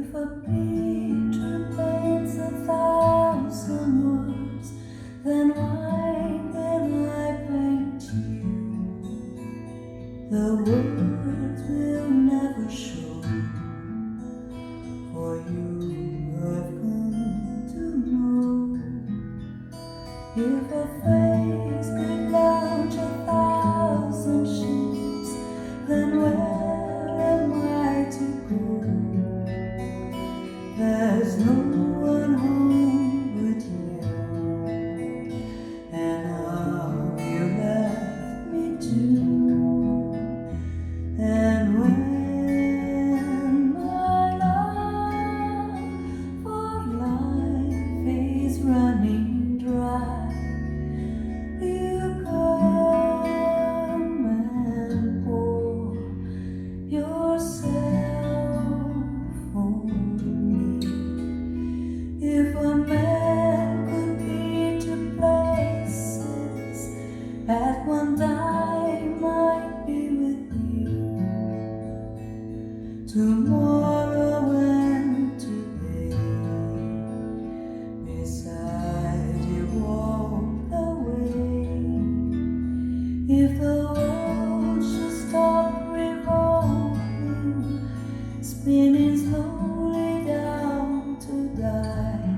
If a picture paints 1,000 words, then why can I paint you? The words will never show, for you have come to know. If a face could launch 1,000 ships, then where am I to go? There's no one home but you, and how you left me too. And when my love for life is running dry, you come and pour yourself on me. If a man could be 2 places at one time, I'd be with you. Tomorrow and today, beside you walk the way. If the world should stop revolving, spinning slowly down to die,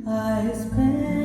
I spend